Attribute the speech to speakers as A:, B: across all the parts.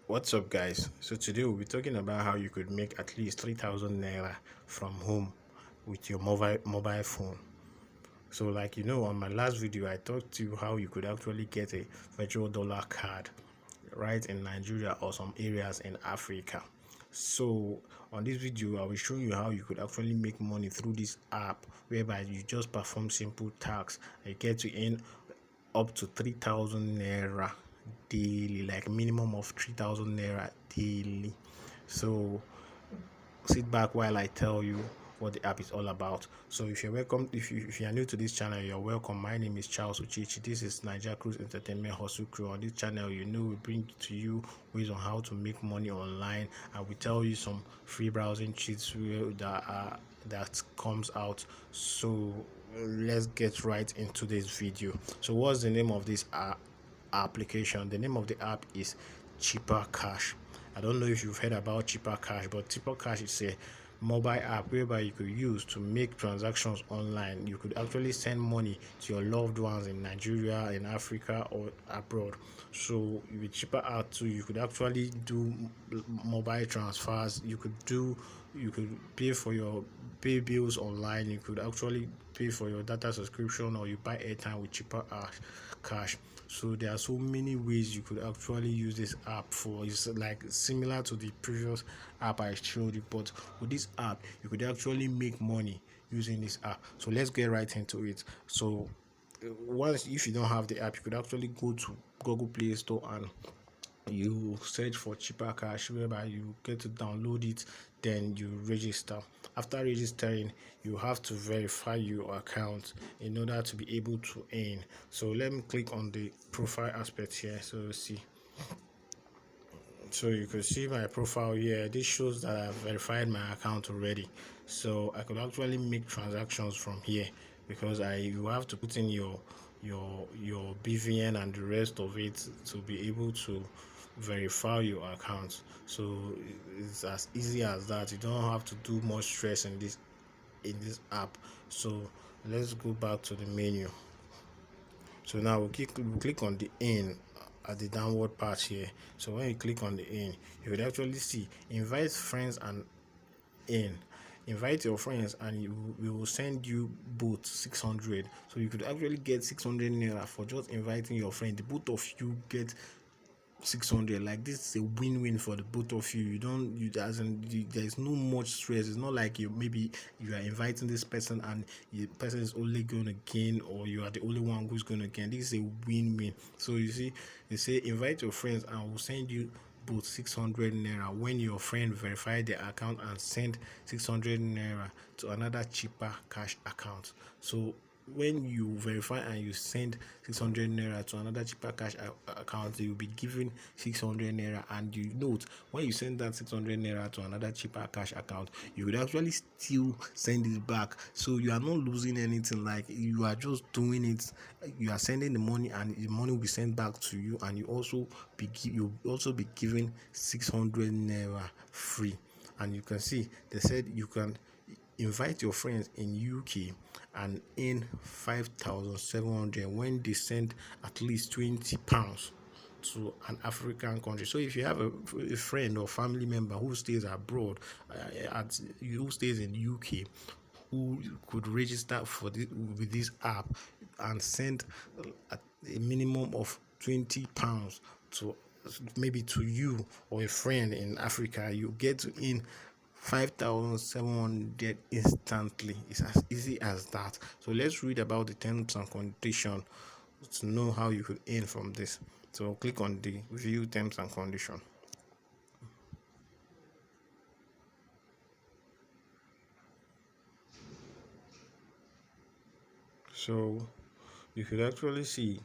A: What's up, guys? So today we'll be talking about how you could make at least 3,000 naira from home with your mobile phone. So, like on my last video, I talked to you how you could actually get a virtual dollar card right in Nigeria or some areas in Africa. So, on this video, I will show you how you could actually make money through this app, whereby you just perform simple tasks and you get to earn up to 3,000 naira daily, like minimum of 3,000 naira daily. So sit back while I tell you what the app is all about. So if you are new to this channel, you're welcome. My name is Charles Uchichi. This is Niger Cruise Entertainment Hustle Crew. On this channel, we bring to you ways on how to make money online, and we tell you some free browsing cheats that comes out. So let's get right into this video. So what's the name of this application? The name of the app is Cheaper Cash. I don't know if you've heard about Cheaper Cash, but Cheaper Cash is a mobile app whereby you could use to make transactions online. You could actually send money to your loved ones in Nigeria, in Africa, or abroad. So with Cheaper app too, you could actually do mobile transfers. You could pay bills online. You could actually pay for your data subscription, or you buy airtime with Cheaper Cash. So there are so many ways you could actually use this app for. It's like similar to the previous app I showed you, but with this app you could actually make money using this app. So let's get right into it. So once, if you don't have the app, you could actually go to Google Play Store and you search for Cheaper Cash, whereby you get to download it, then you register. After registering, you have to verify your account in order to be able to earn. So let me click on the profile aspect here. So you can see my profile here. This shows that I've verified my account already, so I could actually make transactions from here, because you have to put in your BVN and the rest of it to be able to verify your account. So it's as easy as that. You don't have to do much stress in this app. So let's go back to the menu. So now we click on the in at the downward part here. So when you click on the in, you would actually see invite friends and in. Invite your friends and we will send you both 600. So you could actually get 600 naira for just inviting your friend. The both of you get 600. Like, this is a win-win for the both of you. You don't you doesn't you, There's no much stress. It's not like you are inviting this person and the person is only going to gain, or you are the only one who's going to gain. This is a win-win. So you see, they say invite your friends and we'll send you both 600 naira when your friend verify their account and send 600 naira to another Cheaper Cash account. So when you verify and you send 600 naira to another Cheaper Cash account, you'll be given 600 naira. And you note, when you send that 600 naira to another Cheaper Cash account, you would actually still send it back. So you are not losing anything. Like, you are just doing it. You are sending the money and the money will be sent back to you, and you'll also be given 600 naira free. And you can see they said you can invite your friends in UK and earn 5,700 when they send at least £20 to an African country. So if you have a friend or family member who stays abroad, who stays in UK, who could register with this app and send a minimum of £20 to maybe to you or a friend in Africa, you get to in 5,700 instantly. It's as easy as that. So let's read about the terms and conditions to know how you could earn from this. So click on the view terms and conditions. So you could actually see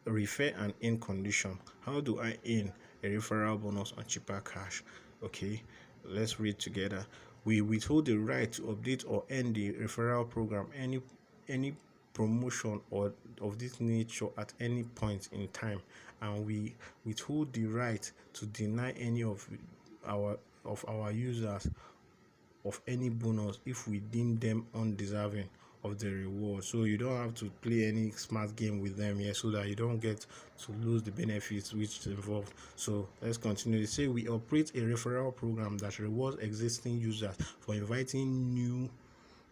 A: refer and earn condition. How do I earn a referral bonus on Cheaper Cash? Okay, let's read together. We withhold the right to update or end the referral program, any promotion or of this nature at any point in time, and we withhold the right to deny any of our users of any bonus if we deem them undeserving of the reward. So you don't have to play any smart game with them here, so that you don't get to lose the benefits which is involved. So let's continue. They say we operate a referral program that rewards existing users for inviting new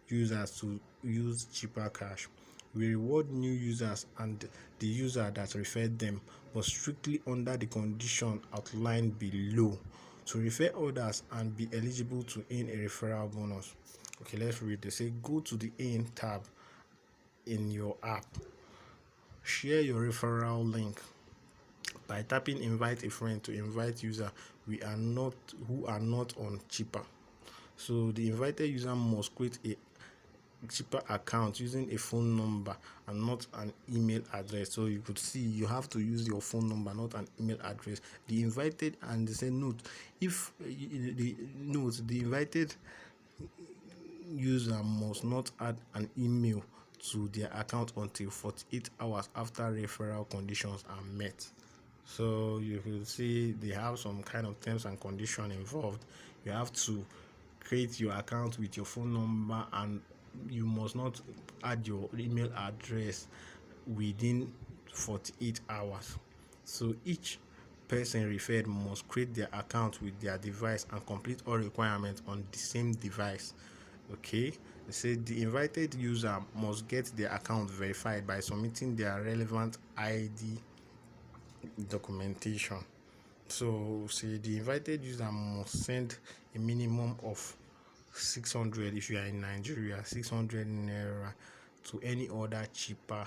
A: users to use cheaper cash. We reward new users and the user that referred them, but strictly under the condition outlined below. To refer others and be eligible to earn a referral bonus. Okay, let's read. They say go to the Earn tab in your app. Share your referral link by tapping invite a friend to invite user we are not who are not on cheaper. So the invited user must create a cheaper account using a phone number and not an email address. So you could see you have to use your phone number, not an email address. The invited, and they say note, if the invited user must not add an email to their account until 48 hours after referral conditions are met. So you can see they have some kind of terms and condition involved. You have to create your account with your phone number, and you must not add your email address within 48 hours. So each person referred must create their account with their device and complete all requirements on the same device. Okay, they say the invited user must get their account verified by submitting their relevant ID documentation. So say the invited user must send a minimum of 600, if you are in Nigeria, 600 naira to any other cheaper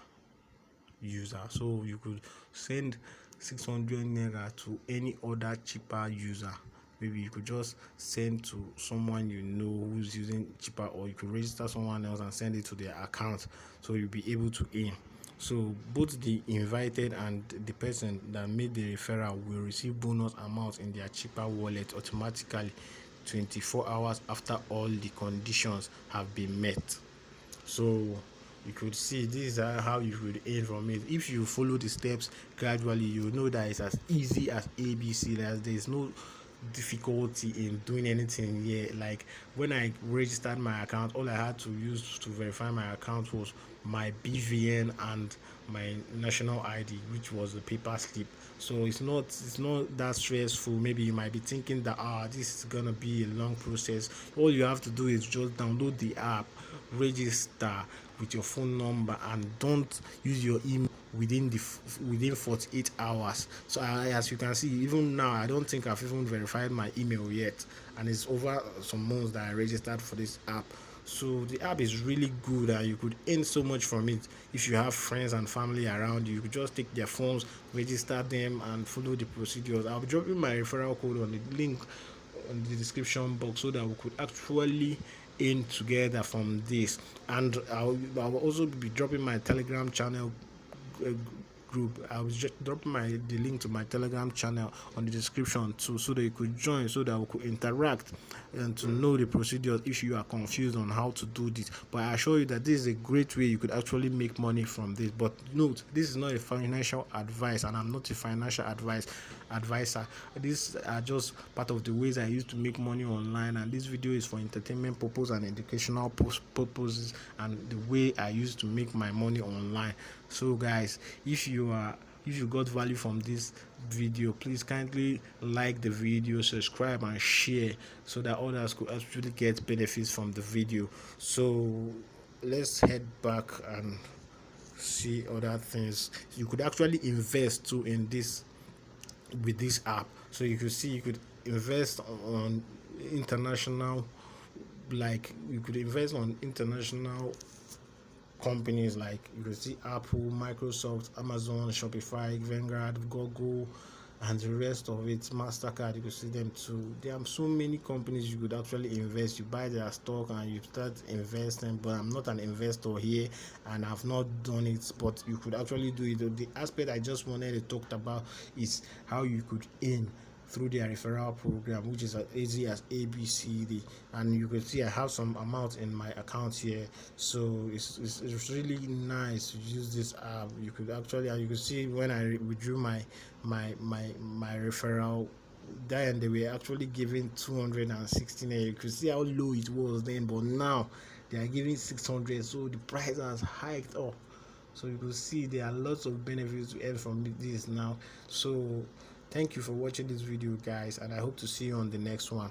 A: user. So you could send 600 naira to any other cheaper user. Maybe you could just send to someone you know who's using cheaper, or you could register someone else and send it to their account, so you'll be able to earn. So both the invited and the person that made the referral will receive bonus amounts in their cheaper wallet automatically 24 hours after all the conditions have been met. So you could see this is how you could earn from it. If you follow the steps gradually, you know that it's as easy as ABC. There's no difficulty in doing anything here. Like when I registered my account, all I had to use to verify my account was my BVN and my national ID, which was the paper slip. So it's not that stressful. Maybe you might be thinking that this is gonna be a long process. All you have to do is just download the app, register with your phone number, and don't use your email within 48 hours. So as you can see, even now I don't think I've even verified my email yet, and it's over some months that I registered for this app. So the app is really good, and you could earn so much from it. If you have friends and family around you, you could just take their phones, register them, and follow the procedures. I'll be dropping my referral code on the link on the description box, so that we could actually in together from this. And I'll also be dropping my Telegram channel uh, group. I was just dropping the link to my Telegram channel on the description too, so that you could join, so that we could interact and to know the procedures if you are confused on how to do this. But I assure you that this is a great way you could actually make money from this. But note, this is not a financial advice, and I'm not a financial advisor. These are just part of the ways I used to make money online, and this video is for entertainment purpose and educational purposes, and the way I used to make my money online. So guys, if you got value from this video, please kindly like the video, subscribe, and share, so that others could actually get benefits from the video. So let's head back and see other things. You could actually invest too in this with this app. So you could see you could invest on international, like you could invest on international companies, like you could see Apple, Microsoft, Amazon, Shopify, Vanguard, Google, and the rest of it. Mastercard, you could see them too. There are so many companies you could actually invest. You buy their stock and you start investing. But I'm not an investor here, and I've not done it, but you could actually do it. The aspect I just wanted to talk about is how you could earn through their referral program, which is as easy as ABCD. And you can see I have some amount in my account here, so it's really nice to use this app. You could actually, and you can see when I withdrew my referral, then they were actually giving 216. You could see how low it was then, but now they are giving 600, so the price has hiked up. So you can see there are lots of benefits to earn from this now. So thank you for watching this video, guys, and I hope to see you on the next one.